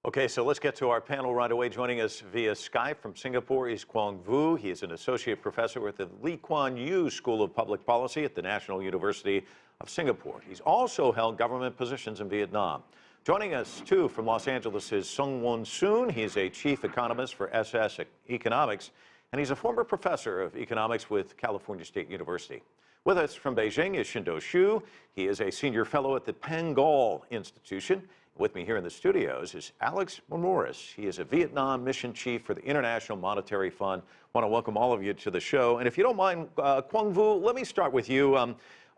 Okay, so let's get to our panel right away. Joining us via Skype from Singapore is Khuong Vu. He is an associate professor with the Lee Kuan Yew School of Public Policy at the National University of Singapore. He's also held government positions in Vietnam. Joining us, too, from Los Angeles is Won Sohn. He is a chief economist for SS Economics, and he's a former professor of economics with California State University. With us from Beijing is Qinduo Xu. He is a senior fellow at the Pangoal Institution. With me here in the studios is Mourmouras. He is a Vietnam mission chief for the International Monetary Fund. I want to welcome all of you to the show. And if you don't mind, Khuong Vu, let me start with you.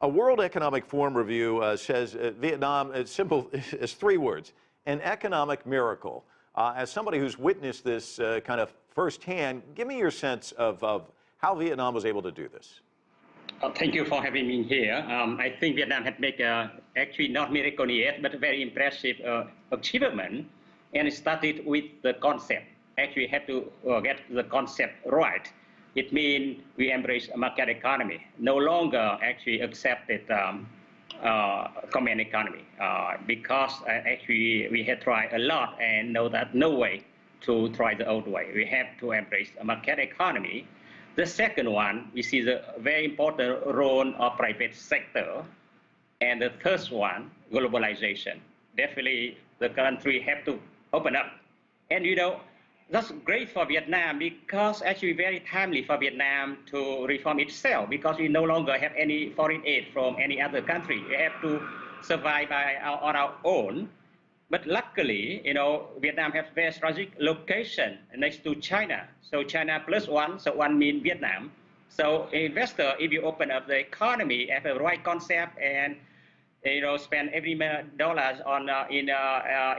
A World Economic Forum review says Vietnam is simple as three words: an economic miracle. As somebody who's witnessed this kind of firsthand, give me your sense of how Vietnam was able to do this. Thank you for having me here. I think Vietnam had made actually not miracle yet, but a very impressive achievement. And it started with the concept. Actually, had to get the concept right. It means we embrace a market economy, no longer actually accepted command economy, because actually we had tried a lot and know that no way to try the old way. We have to embrace a market economy. The second one, we see the very important role of private sector. And the third one, globalization. Definitely the country have to open up. And you know, that's great for Vietnam because actually very timely for Vietnam to reform itself because we no longer have any foreign aid from any other country. We have to survive on our own. But luckily, you know, Vietnam has very strategic location next to China. So China plus one, so one means Vietnam. So investor, if you open up the economy, have a right concept and, you know, spend every dollars on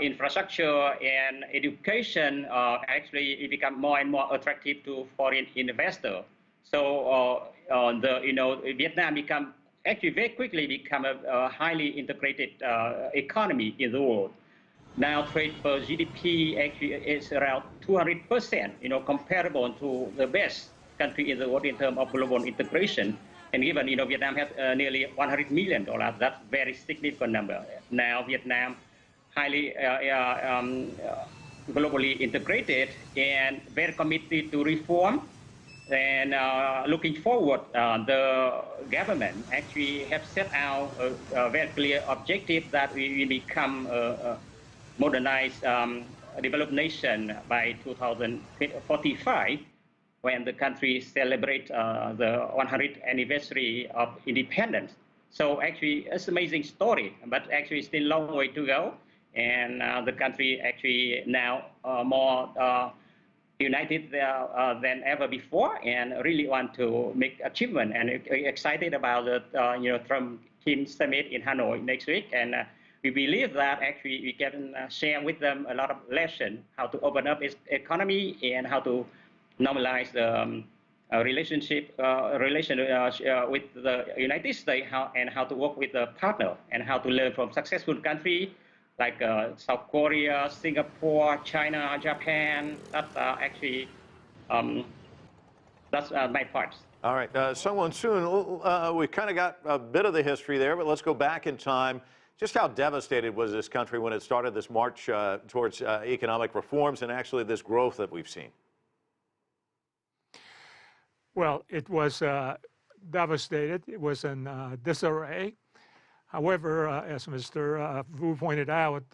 infrastructure and education, actually it become more and more attractive to foreign investor. So Vietnam become actually very quickly become a highly integrated economy in the world. Now trade per GDP actually is around 200%, you know, comparable to the best country in the world in terms of global integration. And given, you know, Vietnam has nearly $100 million, that's a very significant number. Now Vietnam highly globally integrated and very committed to reform. And looking forward, the government actually have set out a very clear objective that we will become modernized developed nation by 2045, when the country celebrates the 100th anniversary of independence. So actually, it's an amazing story, but actually still a long way to go. And the country actually now more united than ever before, and really want to make achievement. And excited about the Trump-Kim summit in Hanoi next week. And we believe that actually we can share with them a lot of lessons, how to open up its economy and how to normalize the relation with the United States, and how to work with the partner, and how to learn from successful countries like South Korea, Singapore, China, Japan. That's actually, that's my part. All right, Won Sohn, we kind of got a bit of the history there, but let's go back in time. Just how devastated was this country when it started this march towards economic reforms and actually this growth that we've seen? Well, it was devastated. It was in disarray. However, as Mr. Vu pointed out,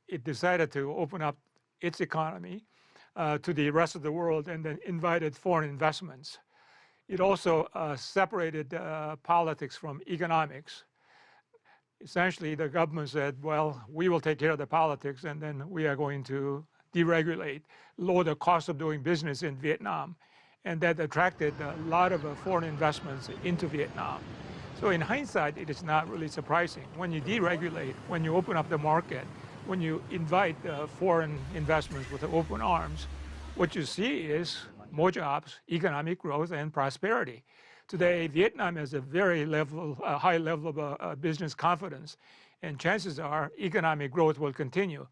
it decided to open up its economy to the rest of the world and then invited foreign investments. It also separated politics from economics. Essentially, the government said, well, we will take care of the politics, and then we are going to deregulate, lower the cost of doing business in Vietnam. And that attracted a lot of foreign investments into Vietnam. So in hindsight, it is not really surprising. When you deregulate, when you open up the market, when you invite foreign investments with open arms, what you see is more jobs, economic growth, and prosperity. Today, Vietnam has a very high level of business confidence, and chances are economic growth will continue.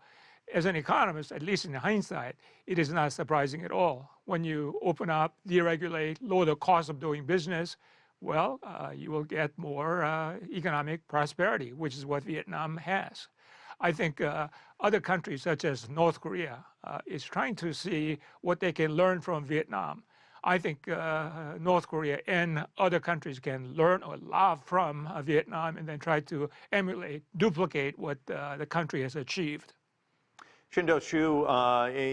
As an economist, at least in hindsight, it is not surprising at all. When you open up, deregulate, lower the cost of doing business, well, you will get more economic prosperity, which is what Vietnam has. I think other countries such as North Korea is trying to see what they can learn from Vietnam. I think North Korea and other countries can learn a lot from Vietnam and then try to emulate, duplicate what the country has achieved. Qinduo Xu,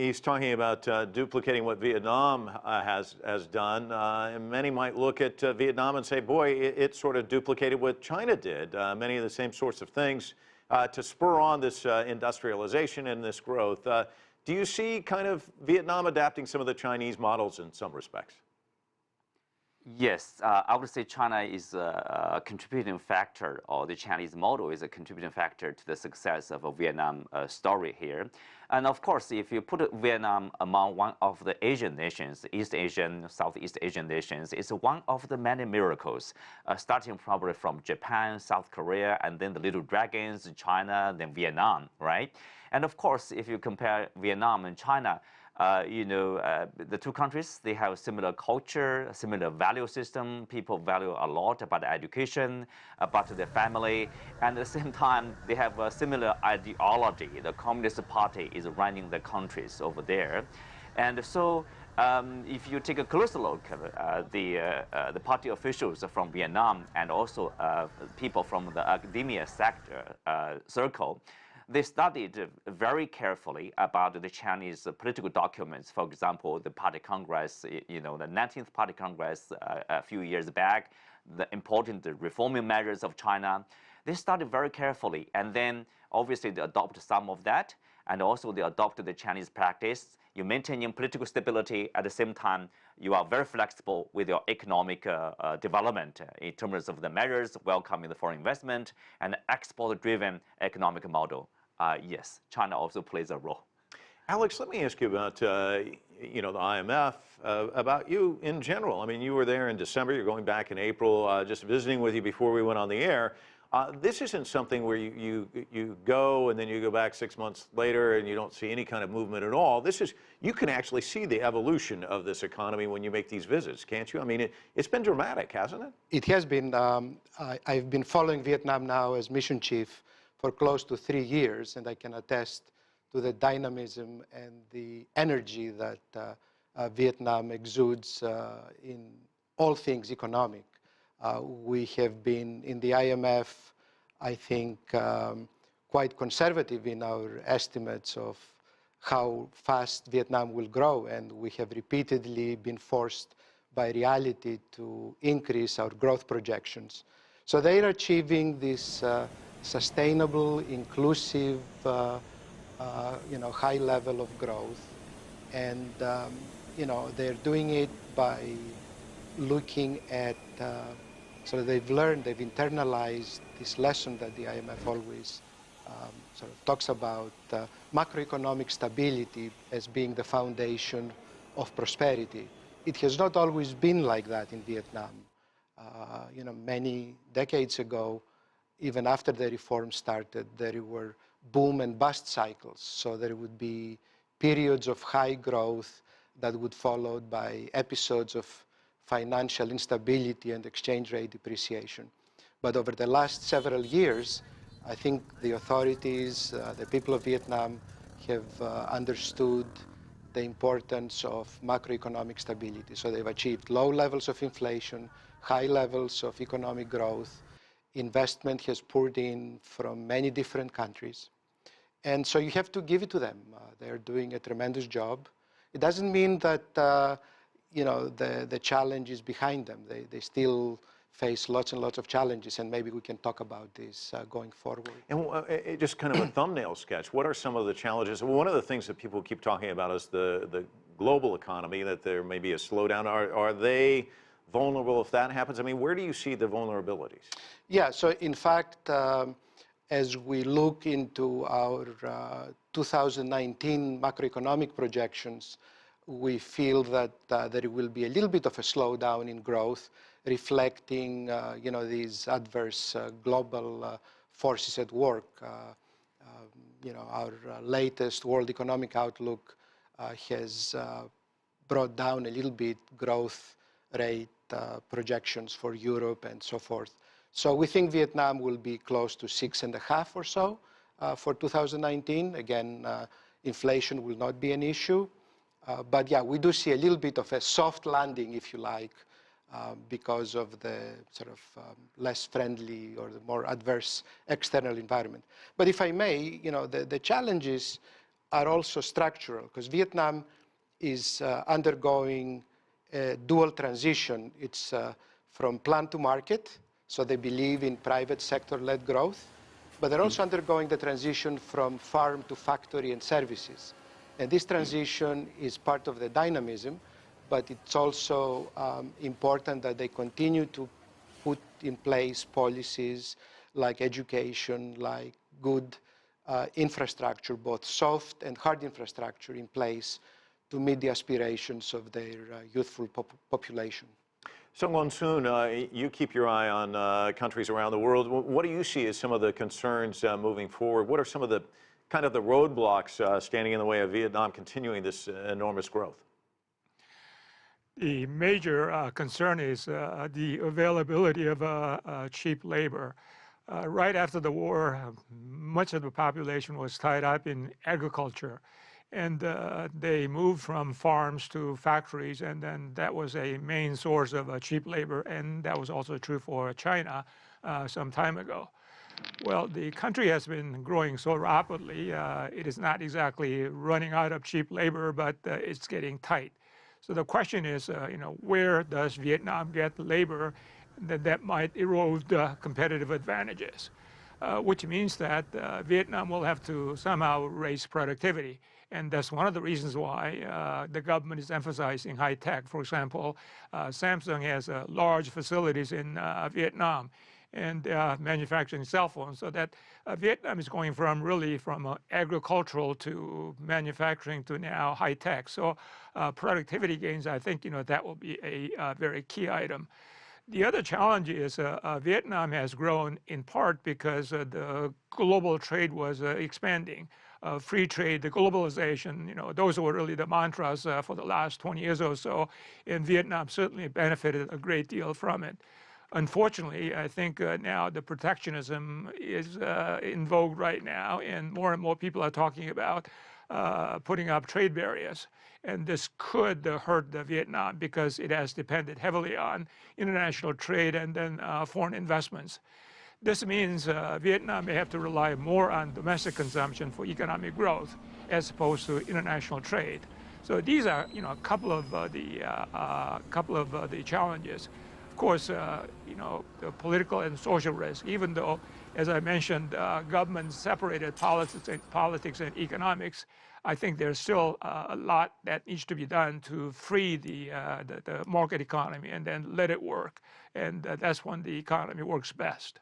he's talking about duplicating what Vietnam has done. And many might look at Vietnam and say, boy, it sort of duplicated what China did, many of the same sorts of things to spur on this industrialization and this growth. Do you see kind of Vietnam adapting some of the Chinese models in some respects? Yes, I would say China is a contributing factor, or the Chinese model is a contributing factor to the success of a Vietnam story here. And of course, if you put Vietnam among one of the Asian nations, East Asian, Southeast Asian nations, it's one of the many miracles, starting probably from Japan, South Korea, and then the little dragons, China, then Vietnam, right? And of course, if you compare Vietnam and China, the two countries, they have a similar culture, a similar value system. People value a lot about education, about their family, and at the same time, they have a similar ideology. The Communist Party is running the countries over there. And so if you take a closer look at the party officials from Vietnam and also people from the academia sector circle, they studied very carefully about the Chinese political documents. For example, the Party Congress, the 19th Party Congress a few years back, the important reforming measures of China. They studied very carefully, and then obviously they adopted some of that, and also they adopted the Chinese practice. You maintain political stability, at the same time, you are very flexible with your economic development in terms of the measures, welcoming the foreign investment, and export-driven economic model. Yes, China also plays a role. Alex, let me ask you about, the IMF, about you in general. I mean, you were there in December, you're going back in April, just visiting with you before we went on the air. This isn't something where you go and then you go back 6 months later and you don't see any kind of movement at all. This is, you can actually see the evolution of this economy when you make these visits, can't you? I mean, it's been dramatic, hasn't it? It has been. I've been following Vietnam now as mission chief for close to 3 years, and I can attest to the dynamism and the energy that Vietnam exudes in all things economic. We have been in the IMF, I think, quite conservative in our estimates of how fast Vietnam will grow, and we have repeatedly been forced by reality to increase our growth projections. So they are achieving this sustainable, inclusive, high level of growth, and they're doing it by looking at. So they've learned, they've internalized this lesson that the IMF always sort of talks about, macroeconomic stability as being the foundation of prosperity. It has not always been like that in Vietnam. Many decades ago, even after the reform started, there were boom and bust cycles. So there would be periods of high growth that would be followed by episodes of financial instability and exchange rate depreciation. But over the last several years, I think the authorities, the people of Vietnam have understood the importance of macroeconomic stability. So they've achieved low levels of inflation, high levels of economic growth. Investment has poured in from many different countries. And so you have to give it to them. They're doing a tremendous job. It doesn't mean that the challenge is behind them. They still face lots and lots of challenges, and maybe we can talk about this going forward. And just kind of a thumbnail sketch, what are some of the challenges? Well, one of the things that people keep talking about is the global economy, that there may be a slowdown. Are they vulnerable if that happens? I mean, where do you see the vulnerabilities? Yeah, so in fact, as we look into our 2019 macroeconomic projections, we feel that there will be a little bit of a slowdown in growth, reflecting these adverse global forces at work. Our latest World Economic Outlook has brought down a little bit growth rate projections for Europe and so forth. So we think Vietnam will be close to 6.5 or so for 2019. Again, inflation will not be an issue. But yeah, we do see a little bit of a soft landing, if you like, because of the sort of less friendly or the more adverse external environment. But if I may, the challenges are also structural, because Vietnam is undergoing a dual transition. It's from plan to market, so they believe in private sector-led growth, but they're also undergoing the transition from farm to factory and services. And this transition is part of the dynamism, but it's also important that they continue to put in place policies like education, like good infrastructure, both soft and hard infrastructure in place to meet the aspirations of their youthful population. So, Won Sohn, you keep your eye on countries around the world. What do you see as some of the concerns moving forward? What are some of the kind of the roadblocks standing in the way of Vietnam continuing this enormous growth? The major concern is the availability of cheap labor. Right after the war, much of the population was tied up in agriculture, and they moved from farms to factories, and then that was a main source of cheap labor, and that was also true for China some time ago. Well, the country has been growing so rapidly, it is not exactly running out of cheap labor, but it's getting tight. So the question is, where does Vietnam get labor that might erode competitive advantages? Which means that Vietnam will have to somehow raise productivity. And that's one of the reasons why the government is emphasizing high tech. For example, Samsung has large facilities in Vietnam and manufacturing cell phones, so that Vietnam is going from agricultural to manufacturing to now high tech. So productivity gains, I think, that will be a very key item. The other challenge is Vietnam has grown in part because the global trade was expanding. Free trade, the globalization, those were really the mantras for the last 20 years or so, and Vietnam certainly benefited a great deal from it. Unfortunately, I think now the protectionism is in vogue right now, and more people are talking about putting up trade barriers. And this could hurt Vietnam because it has depended heavily on international trade and then foreign investments. This means Vietnam may have to rely more on domestic consumption for economic growth as opposed to international trade. So these are, a couple of the challenges. Of course, the political and social risk, even though, as I mentioned, government separated politics and economics, I think there's still a lot that needs to be done to free the market economy and then let it work. And that's when the economy works best.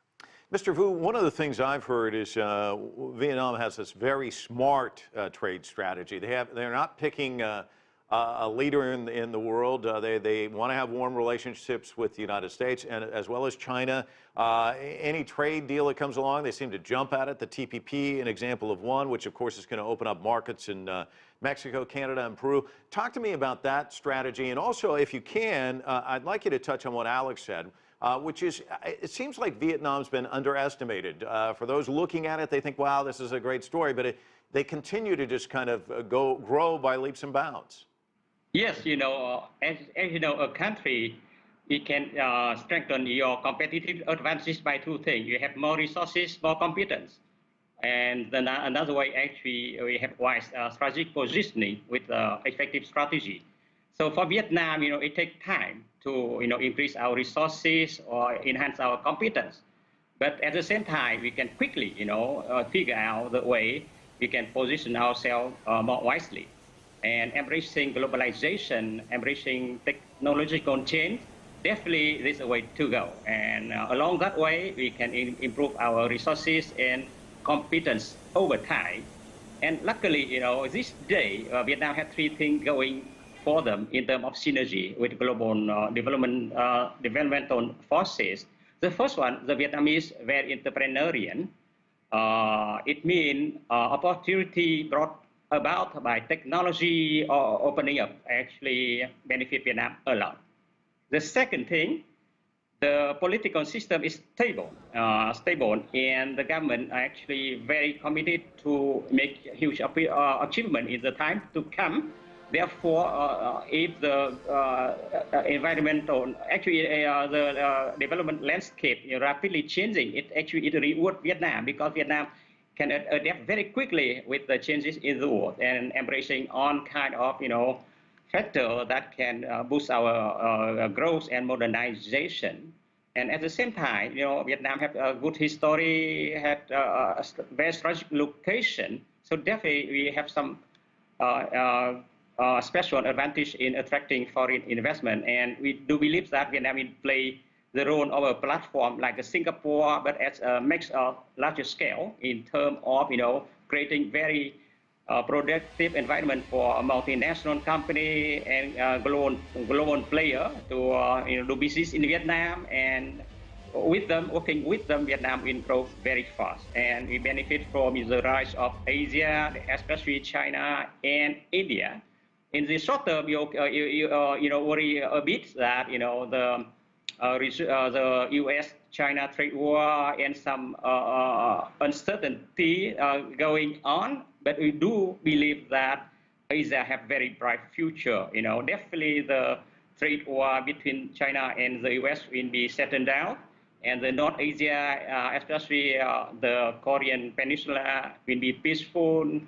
Mr. Vu, one of the things I've heard is Vietnam has this very smart trade strategy. They're not picking a leader in the world. They want to have warm relationships with the United States and as well as China. Any trade deal that comes along, they seem to jump at it. The TPP, an example of one, which of course is going to open up markets in Mexico, Canada, and Peru. Talk to me about that strategy. And also, if you can, I'd like you to touch on what Alex said, which is, it seems like Vietnam's been underestimated. For those looking at it, they think, wow, this is a great story, but they continue to just kind of grow by leaps and bounds. Yes, as you know, a country, it can strengthen your competitive advantage by two things. You have more resources, more competence. And then another way, actually, we have wise strategic positioning with effective strategy. So for Vietnam, it takes time to, increase our resources or enhance our competence. But at the same time, we can quickly, figure out the way we can position ourselves more wisely. And embracing globalization, embracing technological change, definitely this is a way to go. And along that way, we can improve our resources and competence over time. And luckily, this day, Vietnam has three things going for them in terms of synergy with global developmental forces. The first one, the Vietnamese very entrepreneurial. It means opportunity brought about by technology or opening up actually benefit Vietnam a lot. The second thing, the political system is stable, and the government are actually very committed to make huge achievement in the time to come. Therefore, if the environmental, actually the development landscape is rapidly changing, it rewards Vietnam, because Vietnam can adapt very quickly with the changes in the world and embracing all kind of factor that can boost our growth and modernization. And at the same time, Vietnam have a good history, had a very strategic location. So definitely we have some special advantage in attracting foreign investment. And we do believe that Vietnam will play the role of a platform like Singapore, but at a much larger scale in terms of creating very productive environment for a multinational company and global player to do business in Vietnam. And with them, working with them, Vietnam will grow very fast, and we benefit from the rise of Asia, especially China and India. In the short term, you worry a bit that the U.S.-China trade war and some uncertainty going on, but we do believe that Asia have very bright future. Definitely the trade war between China and the U.S. will be settled down, and the North Asia, especially the Korean Peninsula, will be peaceful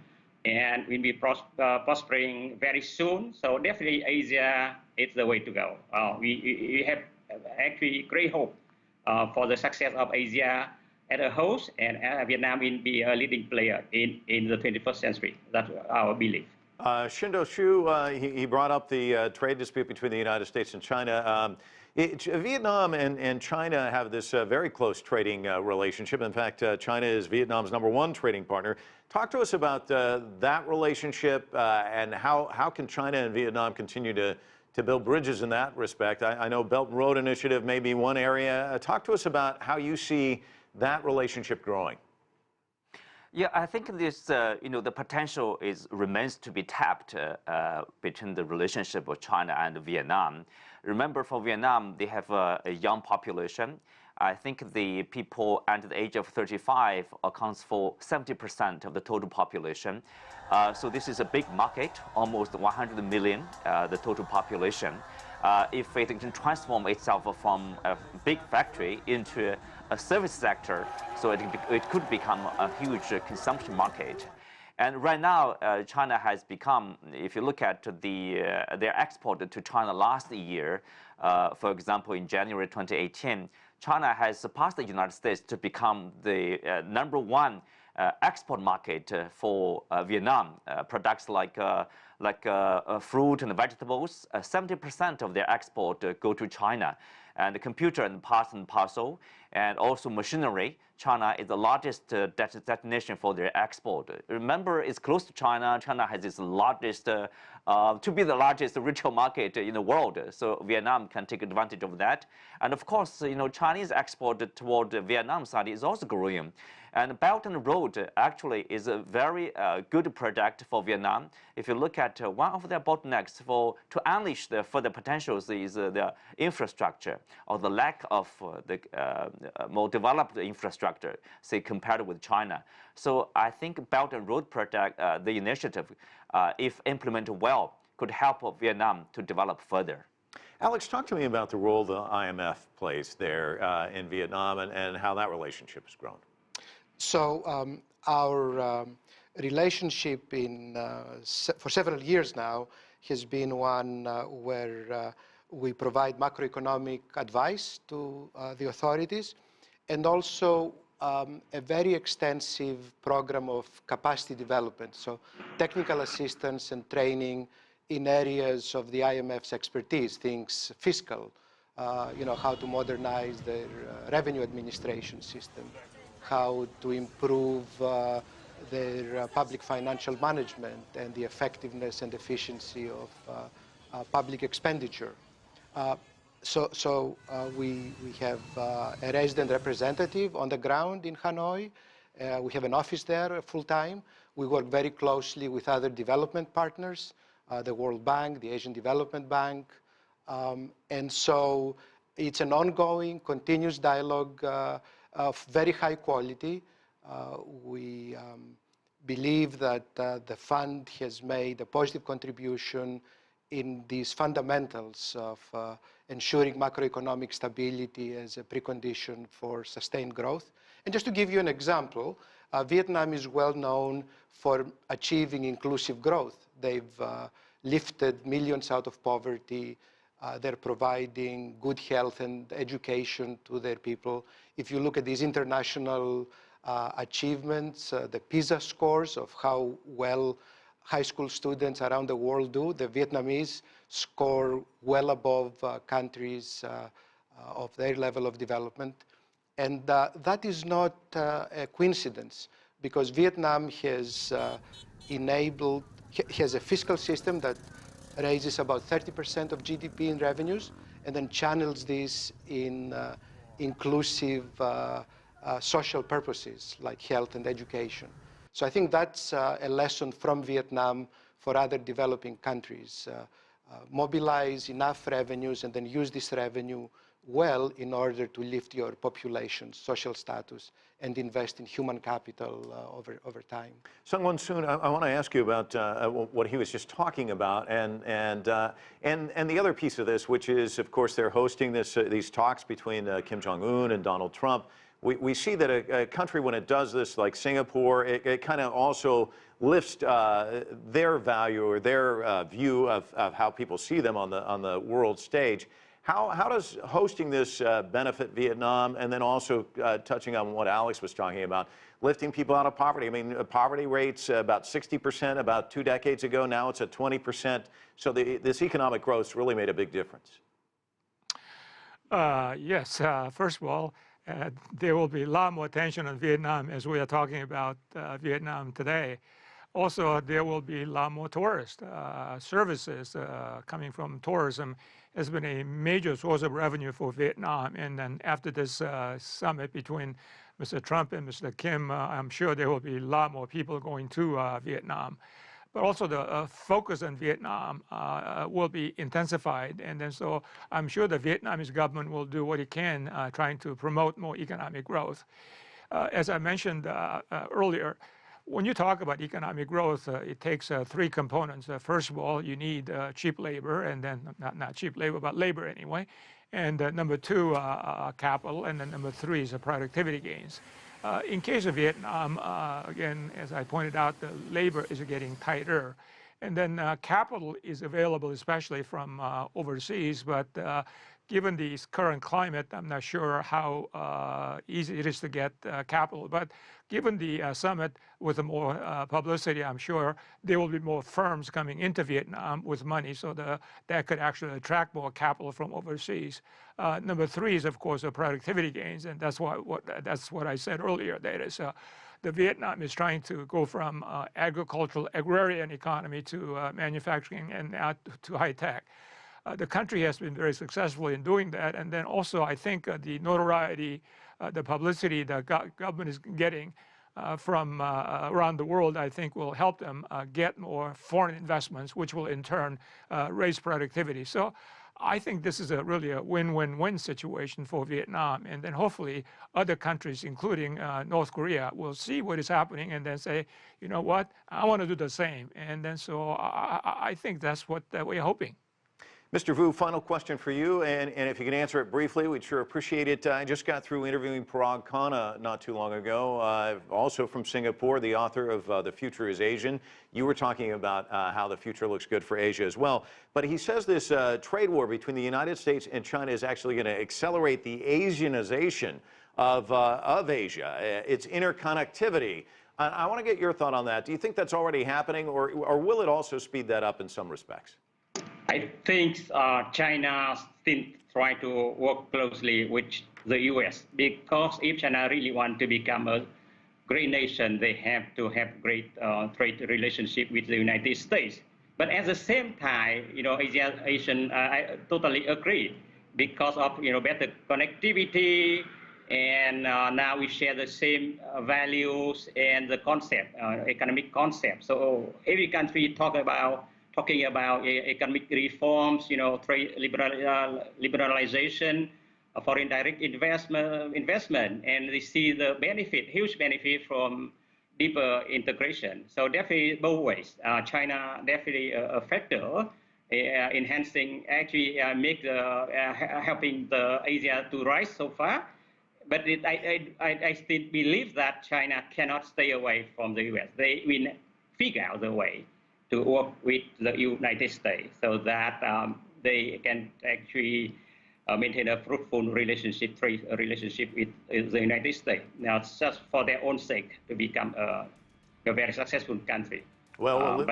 and will be prospering very soon. So definitely Asia is the way to go. We have actually great hope for the success of Asia as a whole, and Vietnam will be a leading player in the 21st century. That's our belief. Qinduo Xu, he brought up the trade dispute between the United States and China. Vietnam and China have this very close trading relationship. In fact, China is Vietnam's #1 trading partner. Talk to us about that relationship and how can China and Vietnam continue to build bridges in that respect. I know Belt and Road Initiative may be one area. Talk to us about how you see that relationship growing. Yeah, I think this, the potential remains to be tapped between the relationship of China and Vietnam. Remember, for Vietnam, they have a young population. I think the people under the age of 35 accounts for 70% of the total population. So this is a big market, almost 100 million, the total population. If it can transform itself from a big factory into a service sector, so it could become a huge consumption market. And right now, China has become, if you look at their export to China last year, for example, in January 2018, China has surpassed the United States to become the #1 export market for Vietnam. Products like fruit and vegetables, 70% of their export go to China. And the computer and parts and parcel, and also machinery. China is the largest destination for their export. Remember, it's close to China. China has its largest, to be the largest retail market in the world. So Vietnam can take advantage of that. And of course, Chinese export toward the Vietnam side is also growing. And Belt and Road actually is a very good product for Vietnam. If you look at one of their bottlenecks to unleash the further potentials is the infrastructure, or the lack of the more developed infrastructure, say, compared with China. So I think Belt and Road project, the initiative, if implemented well, could help Vietnam to develop further. Alex, talk to me about the role the IMF plays there in Vietnam and how that relationship has grown. So our relationship for several years now has been one where we provide macroeconomic advice to the authorities, and also a very extensive program of capacity development, so technical assistance and training in areas of the IMF's expertise, things fiscal, how to modernize their revenue administration system, how to improve their public financial management and the effectiveness and efficiency of public expenditure. So we have a resident representative on the ground in Hanoi. We have an office there full-time. We work very closely with other development partners, the World Bank, the Asian Development Bank. And so it's an ongoing, continuous dialogue of very high quality. We believe that the fund has made a positive contribution in these fundamentals of ensuring macroeconomic stability as a precondition for sustained growth. And just to give you an example, Vietnam is well known for achieving inclusive growth. They've lifted millions out of poverty. They're providing good health and education to their people. If you look at these international achievements, the PISA scores of how well high school students around the world do, the Vietnamese score well above countries of their level of development. And that is not a coincidence, because Vietnam has has a fiscal system that raises about 30% of GDP in revenues, and then channels this in inclusive social purposes like health and education. So I think that's a lesson from Vietnam for other developing countries. Mobilize enough revenues and then use this revenue well in order to lift your population's social status and invest in human capital over time. Won Sohn, I want to ask you about what he was just talking about, and the other piece of this, which is, of course, they're hosting these talks between Kim Jong-un and Donald Trump. We see that a country, when it does this, like Singapore, it kind of also lifts their value or their view of how people see them on the world stage. How does hosting this benefit Vietnam, and then also touching on what Alex was talking about, lifting people out of poverty? I mean, poverty rates about 60% about 2 decades ago. Now it's at 20%. So this economic growth's really made a big difference. Yes. First of all, there will be a lot more attention on Vietnam as we are talking about Vietnam today. Also, there will be a lot more tourist services coming from tourism. Has been a major source of revenue for Vietnam. And then after this summit between Mr. Trump and Mr. Kim, I'm sure there will be a lot more people going to Vietnam. But also the focus on Vietnam will be intensified. And then so I'm sure the Vietnamese government will do what it can trying to promote more economic growth. As I mentioned earlier, when you talk about economic growth, it takes 3 components. First of all, you need cheap labor, and then not cheap labor, but labor anyway. And number 2, capital, and then number 3 is productivity gains. In case of Vietnam, again, as I pointed out, the labor is getting tighter. And then capital is available, especially from overseas, but given the current climate, I'm not sure how easy it is to get capital. But given the summit with more publicity, I'm sure there will be more firms coming into Vietnam with money, so that could actually attract more capital from overseas. Number 3 is, of course, the productivity gains, and that's what I said earlier. That is, the Vietnam is trying to go from agricultural, agrarian economy to manufacturing and now to high tech. The country has been very successful in doing that, and then also I think the notoriety, the publicity the government is getting from around the world, I think will help them get more foreign investments, which will in turn raise productivity. So I think this is really a win-win-win situation for Vietnam, and then hopefully other countries, including North Korea, will see what is happening and then say, you know what, I want to do the same. And then so I think that's what we're hoping. Mr. Vu, final question for you, and if you can answer it briefly, we'd sure appreciate it. I just got through interviewing Parag Khanna not too long ago, also from Singapore, the author of The Future is Asian. You were talking about how the future looks good for Asia as well. But he says this trade war between the United States and China is actually going to accelerate the Asianization of Asia, its interconnectivity. I want to get your thought on that. Do you think that's already happening, or will it also speed that up in some respects? I think China still try to work closely with the U.S. because if China really want to become a great nation, they have to have great trade relationship with the United States. But at the same time, I totally agree because of better connectivity, and now we share the same values and the concept, economic concept. So every country talking about economic reforms, trade liberalization, foreign direct investment, and they see the benefit, huge benefit from deeper integration. So definitely both ways. China definitely a factor enhancing, actually helping the Asia to rise so far. But I still believe that China cannot stay away from the US. They will figure out the way to work with the United States so that they can actually maintain a fruitful relationship, trade relationship with the United States. Now, just for their own sake, to become a very successful country. Well,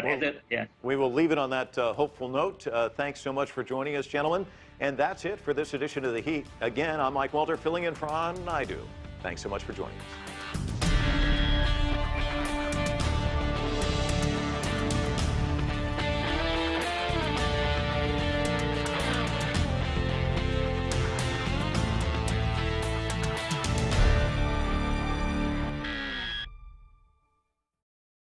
yeah. we will leave it on that hopeful note. Thanks so much for joining us, gentlemen. And that's it for this edition of The Heat. Again, I'm Mike Walter, filling in for On Naidu. Thanks so much for joining us.